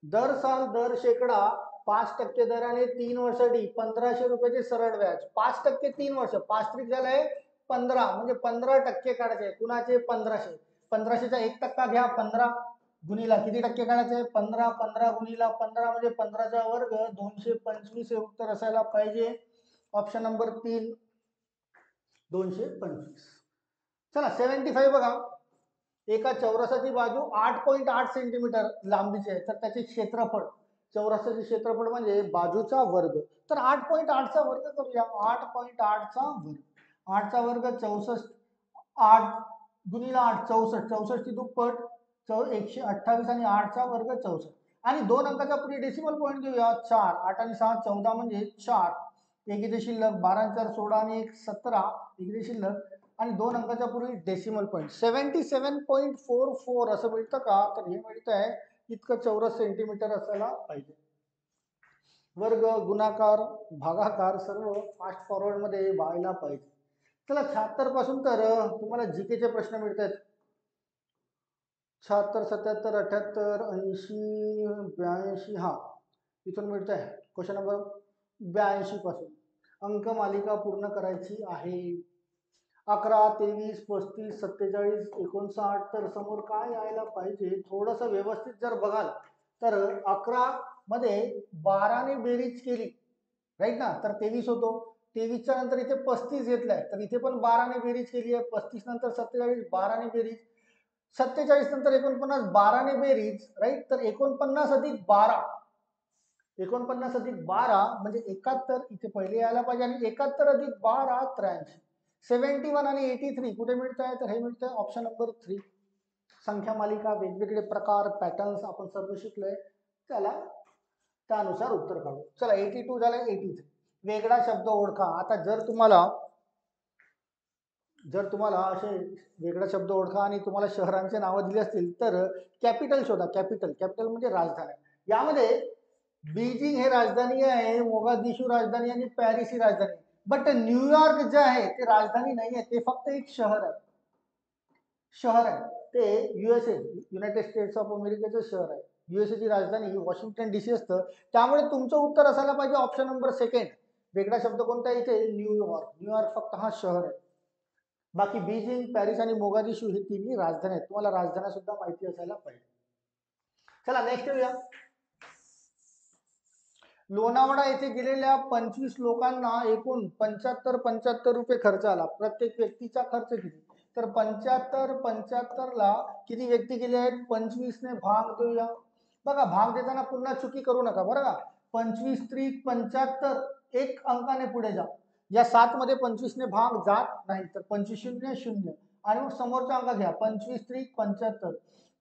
दर साल दर शेकडा 5% दराने 3 वर्षासाठी 1500 रुपयाचे सरळ व्याज. 5% 3 वर्ष, 5 त्रिक झालंय 15 म्हणजे 15% काढायचे. कुणाचे, 1500. 1500चा 1% घ्या, 15 गुणिला किती टक्के काढायचे, 15. 15 गुणिला 15 म्हणजे 15चा वर्ग 225 हे उत्तर असायला पाहिजे. Option number 3 225. चला 75 बघा. एका चौरसाची बाजू 8.8 सेंटीमीटर लांबीची आहे, तर त्याचे क्षेत्रफळ, चौरसाचे क्षेत्रफळ म्हणजे बाजूचा वर्ग. तर 8.8 चा वर्ग करूया. 8.8 चा वर्ग, 8 चा वर्ग 64, 8 गुणिला 8 64, 64 ची दुप्पट 128 आणि 8 चा वर्ग 64. आणि 2 अंकाच्या पुढे डेसिमल पॉईंट घेऊया. 4, 8 आणि 6 14 म्हणजे 4, एक इथे शिल्लक, 12 आणि 4 16 आणि 1 17 इकडे शिल्लक, आणि 2 अंकाच्या पूर्वी डेसिमल पॉईंट 77.44 असं मिळतं का, तर हे मिळतं आहे इतकं चौरस सेंटीमीटर असायला पाहिजे. वर्ग, गुणाकार, भागाकार सर्व फास्ट फॉरवर्ड मध्ये व्हायला पाहिजे. चला 76 पासून तर तुम्हाला जीकेचे प्रश्न मिळत आहेत. 76 77 78 80 82 हा इथून मिळत आहे. क्वेश्चन नंबर 82 पासून अंक मालिका पूर्ण करायची आहे. 11 23 35 47 59, तर समोर काय यायला पाहिजे, थोडंसं व्यवस्थित जर बघाल तर 11 मध्ये 12 ने बेरीज केली, राईट ना, तर 23 होतो. 23च्या नंतर इथे 35 घेतलाय, तर इथे पण 12 ने बेरीज केली आहे. 35 नंतर 47 12 ने बेरीज, 47 नंतर 49 12 ने बेरीज, राईट. तर 49 अधिक 12, 49 अधिक 12 म्हणजे 71 इथे पहिले यायला पाहिजे, आणि 71 अधिक 12 83. 71 आणि 83 कुठे मिळत आहे, तर हे मिळत आहे ऑप्शन नंबर 3. संख्या मालिका, वेगवेगळे प्रकार, पॅटर्न्स आपण सर्व शिकलोय. त्याला त्यानुसार उत्तर काढू. चला 82 झालं, 83. वेगळा शब्द ओळखा. आता जर तुम्हाला असे वेगळा शब्द ओळखा आणि तुम्हाला शहरांचे नावं दिली असतील तर कॅपिटल शोधा. कॅपिटल म्हणजे राजधानी. यामध्ये बीजिंग हे राजधानी आहे, मोगादिशू राजधानी आणि पॅरिस ही राजधानी. बट न्यूयॉर्क जे आहे ते राजधानी नाही आहे, ते फक्त एक शहर आहे. ते USA युनायटेड स्टेट्स ऑफ अमेरिकेचं शहर आहे. युएसएची राजधानी वॉशिंग्टन DC असतं. त्यामुळे तुमचं उत्तर असायला पाहिजे ऑप्शन नंबर सेकंड. वेगळा शब्द कोणता आहे इथे? न्यूयॉर्क. न्यूयॉर्क फक्त हा शहर आहे. बाकी बीजिंग, पॅरिस आणि मोगादिशू हे तिन्ही राजधानी आहेत. तुम्हाला राजधान्या सुद्धा माहिती असायला पाहिजे. चला नेक्स्ट येऊया. लोणावळा येथे गेलेल्या 25 लोकांना एकूण 75 रुपये खर्च आला. प्रत्येक व्यक्तीचा खर्च किती? तर 75 ला किती व्यक्ती गेले आहेत? 25 ने भाग देऊया. बघा भाग देताना पुन्हा चुकी करू नका बरं का. 25 त्रिक 75, एक अंकाने पुढे जा. या 7 मध्ये 25 ने भाग जात नाही, तर 25 शून्य 0 आणि मग समोरचा अंक घ्या. 25 त्रिक 75.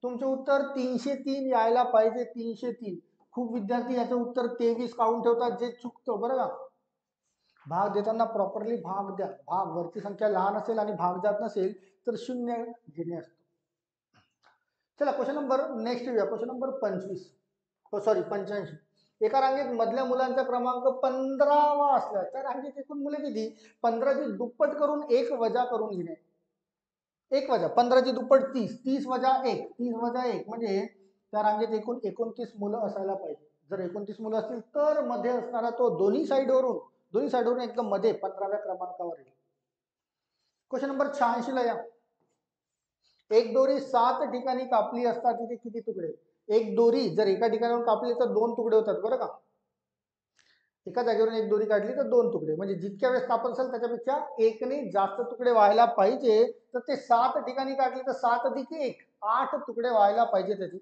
तुमचे उत्तर 303 यायला पाहिजे. 303. खूप विद्यार्थी याचं उत्तर 23 काढून ठेवतात, जे चुकतो बरं का. भाग देताना प्रॉपरली भाग द्या. भाग वरची संख्या लहान असेल आणि भाग जात नसेल तर 0 घेणे असतो. चला क्वेश्चन नंबर नेक्स्ट येऊया. Question number 85. एका रांगेत मधल्या मुलांचा क्रमांक 15वा असला तर रांगेत एकूण मुले किती? 15 ची दुप्पट करून 1 वजा करून घेणे. 1 वजा 15 ची दुप्पट 30, 30 वजा 1, 30 वजा 1 म्हणजे त्या रांगेत एकूण 29 मुलं असायला पाहिजे. जर 29 मुलं असतील तर मध्ये असणारा तो दोन्ही साइडवरून एकदम मध्ये 15व्या क्रमांकावर येईल. क्वेश्चन नंबर 86 ला या. एक दोरी 7 ठिकाणी कापली असता तिथे किती तुकडे? एक दोरी जर एका ठिकाणावरून कापली तर 2 तुकडे होतात बरं का. एका जागेवरून एक दोरी काढली तर 2 तुकडे, म्हणजे जितक्या वेळेस कापत असेल त्याच्यापेक्षा 1 ने जास्त तुकडे व्हायला पाहिजे. तर ते 7 ठिकाणी काढली तर 7 अधिक 1 8 तुकडे व्हायला पाहिजे. त्याचे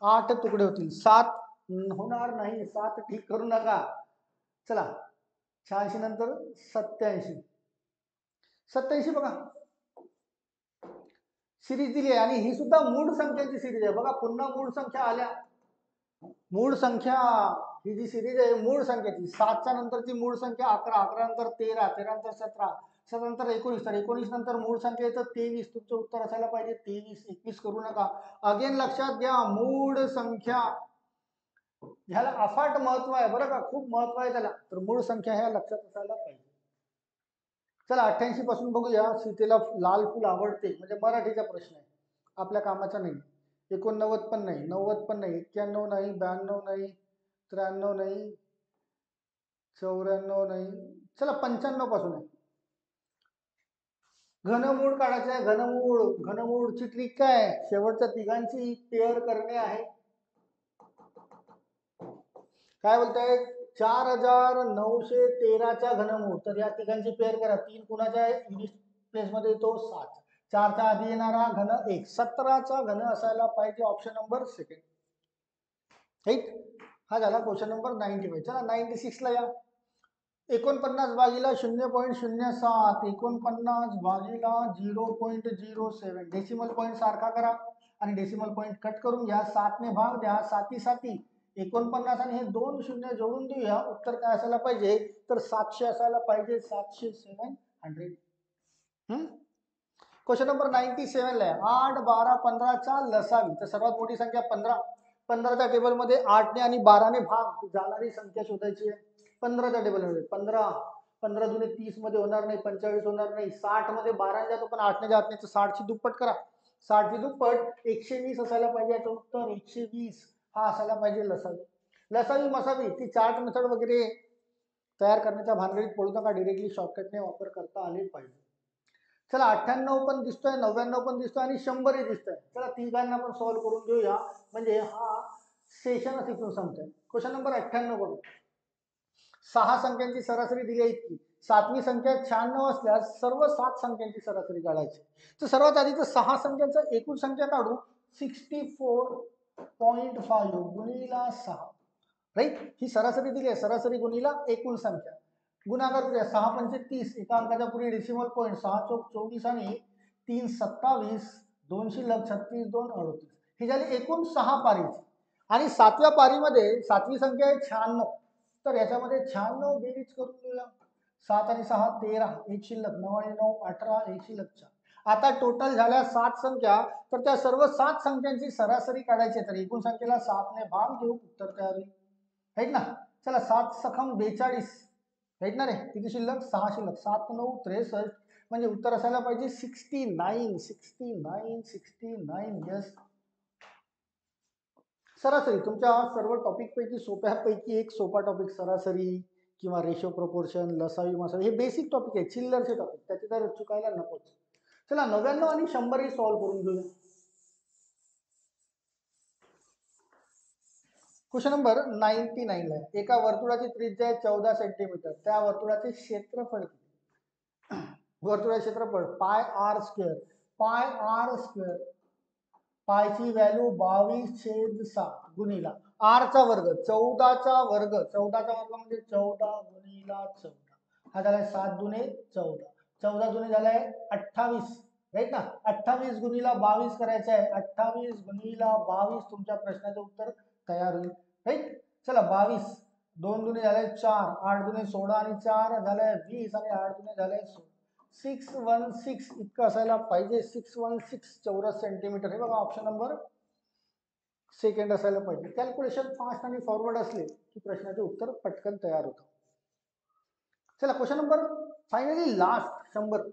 8 तुकडे होतील. 7 होणार नाही. 7 ठीक करू नका. चला 86 नंतर 87 बघा. सिरीज दिली आहे आणि ही सुद्धा मूळ संख्यांची सिरीज आहे. बघा पुन्हा मूळ संख्या आल्या. मूळ संख्या ही जी सिरीज आहे मूळ संख्याची. 7च्या नंतरची मूळ संख्या 11, 11 नंतर 13, 13 नंतर 17, 17 नंतर 19, तर 19 नंतर मूळ संख्या येतं 23. तुमचं उत्तर असायला पाहिजे 23. 21 करू नका. अगेन लक्षात घ्या मूळ संख्या ह्याला अफाट महत्व आहे बरं का. खूप महत्व आहे त्याला. तर मूळ संख्या ह्या लक्षात असायला पाहिजे. चला 88 पासून बघूया. सीतेला लाल फुल आवडते म्हणजे मराठीचा प्रश्न आहे, आपल्या कामाचा नाही. 89 पण नाही, 90 पण नाही, 91 नाही, 92 नाही, 93 नाही, 94 नाही. चला 95 पासून आहे. घनमूळ काढायचं आहे. घनमूळची ट्रिक काय? शेवटच्या तिघांची पेअर करणे आहे. काय बोलताय? 4913 चा घनमूळ. तर या तिघांची पेअर करा. 3 कुणाच्या आहे? युनिट प्लेस मध्ये येतो 7. 4 चा आधी येणारा घन 1. 17 चा घन असायला पाहिजे. Option number second. राईट. हा झाला क्वेश्चन नंबर 95. चला 96 ला या. 49 भागीला 0.07, 49 भागीला 0.07. डेसिमल पॉईंट सारखा करा आणि डेसिमल पॉईंट कट करून घ्या. 7 ने भाग द्या. 7 49 आणि हे 2 शून्य जोडून देऊया. उत्तर काय असायला पाहिजे? तर 700 असायला पाहिजे. 700 700. क्वेश्चन नंबर 97 ला आहे. 8, 12, 15 चा लसावी. तर सर्वात मोठी संख्या 15. 15च्या टेबल मध्ये 8 ने आणि 12 ने भाग जाणारी संख्या शोधायची आहे. 15च्या टेबल मध्ये 15 जुने 30 मध्ये होणार नाही, 45 होणार नाही, 60 मध्ये 12 जातो पण 8 ने जात नाही, तर 60 ची दुप्पट करा. 60 ची दुप्पट 120 असायला पाहिजे. याचं उत्तर 120 हा असायला पाहिजे लसावी. लसावी मसावी ती चार्ट मेथड वगैरे तयार करण्याच्या भानगडीत पडू नका. डायरेक्टली शॉर्टकटने वापर करता आले पाहिजे. चला 98 पण दिसतोय, 99 पण दिसतोय आणि 100 दिसतोय. चला तिघांना पण सॉल्व्ह करून घेऊया, म्हणजे हा सेशनच इथून संपतोय. क्वेश्चन नंबर 98 बघू. 6 संख्यांची सरासरी दिली आहे इतकी. 7वी संख्या 96 असल्यास सर्व 7 संख्यांची सरासरी काढायची. तर सर्वात आधी तर 6 संख्यांचा एकूण संख्या काढू. 64.5 गुणिला 6. राईट. ही सरासरी दिली आहे. सरासरी गुणिला एकूण संख्या. गुणाकार करूया. 6 पंचे 30. एका अंकाच्या पुढे डेसिमल पॉईंट. 6 चौक 24 आणि 3 27. 2 शिल्लक 36 2 38. ही झाली एकूण 6 पारीची. आणि 7व्या पारीमध्ये 7वी संख्या आहे 96. तर याच्यामध्ये 96 बेरीज करून घेऊया. 7 आणि 6 13. 1 शिल्लक 9 आणि 9 18. 1 शिल्लक 4. आता टोटल झाल्या 7 संख्या. तर त्या सर्व 7 संख्यांची सरासरी काढायची. तर एकूण संख्येला 7 ने भाग देऊ. उत्तर तयार होईल. राईट ना. चला 7 सखम 42. राईट ना रे. किती शिल्लक? 6 शिल्लक. 7 9 63. म्हणजे उत्तर असायला पाहिजे 69. 69. यस. सरासरी तुमच्या सर्व टॉपिक पैकी सोप्यापैकी एक सोपा टॉपिक सरासरी किंवा रेशो प्रपोर्शन, लसावी मसावी, हे बेसिक टॉपिक आहे, चिल्लरचे टॉपिक, त्याचे तर चुकायला नकोच. चला 99 आणि 100 ही सॉल्व्ह करून घेऊया. क्वेश्चन नंबर 99 ला एका वर्तुळाची त्रिज्या आहे 14 सेंटीमीटर, त्या वर्तुळाचे क्षेत्रफळ किती? वर्तुळाचे क्षेत्रफळ पाय आर स्क्वेअर. पायची व्हॅल्यू 22/7 गुणिला आर चा वर्ग 14चा वर्ग म्हणजे 14 गुणिला 14, हा झालाय 7 दुने 14, 14 दुने झालाय 28, राईट ना. 28 गुणिला 22 करायचं आहे, 28 गुणिला 22 तुमच्या प्रश्नाचं उत्तर तयार होईल, राईट. चला 22, 2 दुने झाले 4, 8 दुने 16 आणि 4 झालाय 20 आणि 8 दुने झालाय 16, 616 इतकं असायला पाहिजे. 616 चौरस सेंटीमीटर, हे बघा ऑप्शन नंबर सेकंड असायला पाहिजे. कॅल्क्युलेशन फास्ट आणि फॉरवर्ड असले की प्रश्नाचे उत्तर पटकन तयार होतं. चला question number finally last 100.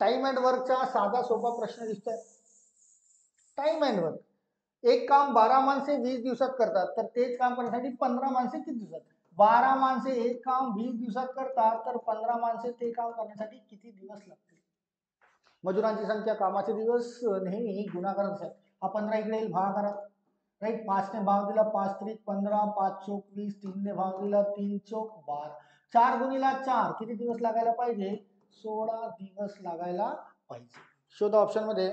Time and वर्कचा साधा सोपा प्रश्न दिसतोय. टाइम अँड वर्क, एक काम 12 माणसे 20 दिवसात करतात, तर तेच काम करण्यासाठी 15 माणसे किती दिवसात? 12 माणसे एक काम 20 दिवसात करतात, तर 15 माणसे ते काम करण्यासाठी किती दिवस लागतील? मजुरांची संख्या, कामाचे दिवस नेहमी गुणाकारात असतात. हा 15 इकडे येईल भागाकारात, राईट. 5 ने भाग दिला 5 त्रिक 15, 5 चोक 20, 3 ने भाग दिला 3 चोक 12, 4 गुणिला 4 किती दिवस लागायला पाहिजे? 16 दिवस लागायला पाहिजे. शोधा ऑप्शन मध्ये,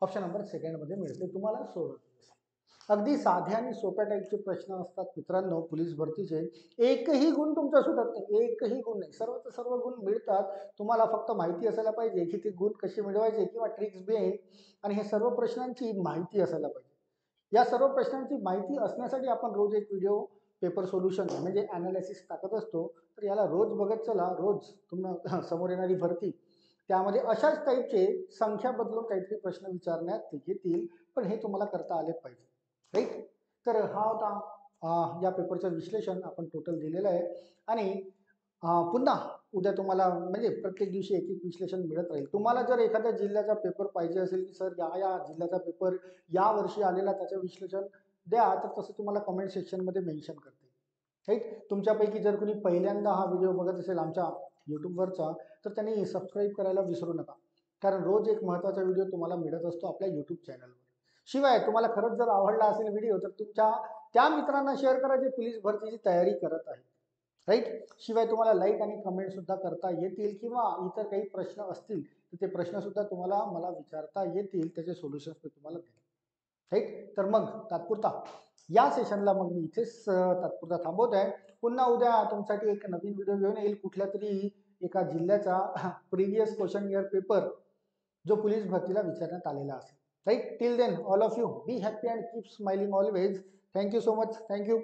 ऑप्शन नंबर सेकंड मध्ये मिळते तुम्हाला 16 दिवस. अगदी साध्या आणि सोप्या टाईपचे प्रश्न असतात मित्रांनो पोलीस भरतीचे. एकही गुण तुमचा सुटत नाही, एकही गुण नाही, सर्व गुण मिळतात. तुम्हाला फक्त माहिती असायला पाहिजे की ते गुण कसे मिळवायचे किंवा ट्रिक्स बी आहेत, आणि हे सर्व प्रश्नांची माहिती असायला पाहिजे. या सर्व प्रश्नांची माहिती असण्यासाठी आपण रोज एक व्हिडिओ पेपर सोल्युशन म्हणजे अनालिसिस टाकत असतो. तर याला रोज बघत चला, रोज तुम्हाला समोर येणारी भरती त्यामध्ये अशाच टाईपचे संख्या बदलून काहीतरी प्रश्न विचारण्यात येतील, पण हे तुम्हाला करता आले पाहिजे, राईट. तर हा होता या पेपरचं विश्लेषण आपण टोटल दिलेलं आहे. आणि पुन्हा उद्या तुम्हाला म्हणजे प्रत्येक दिवशी एक एक विश्लेषण मिळत राहील. तुम्हाला जर एखाद्या जिल्ह्याचा पेपर पाहिजे असेल की सर या जिल्ह्याचा पेपर या वर्षी आलेला त्याचं विश्लेषण द्या, तर तसं तुम्हाला कमेंट सेक्शनमध्ये मेन्शन करते, राईट. तुमच्यापैकी जर कोणी पहिल्यांदा हा व्हिडिओ बघत असेल आमच्या यूट्यूबवरचा, तर त्यांनी सबस्क्राईब करायला विसरू नका, कारण रोज एक महत्त्वाचा व्हिडिओ तुम्हाला मिळत असतो आपल्या यूट्यूब चॅनलवर. शिवाय तुम्हाला खरंच जर आवडला असेल व्हिडिओ, तर तुमच्या त्या मित्रांना शेअर करा जे पोलीस भरतीची तयारी करत आहेत, राईट. शिवाय तुम्हाला लाईक आणि कमेंट सुद्धा करता येतील, किंवा इतर काही प्रश्न असतील तर ते प्रश्न सुद्धा तुम्हाला मला विचारता येतील, त्याचे सोल्युशन्स मी तुम्हाला देईल, राईट. तर मग तात्पुरता या सेशनला मग मी इथेच तात्पुरता थांबवत आहे. पुन्हा उद्या तुमच्यासाठी एक नवीन व्हिडिओ घेऊन येईल कुठल्या तरी एका जिल्ह्याचा प्रिव्हियस क्वेश्चन इयर पेपर जो पोलीस भरतीला विचारण्यात आलेला असेल, right. Till then all of you be happy and keep smiling always. Thank you so much. Thank you.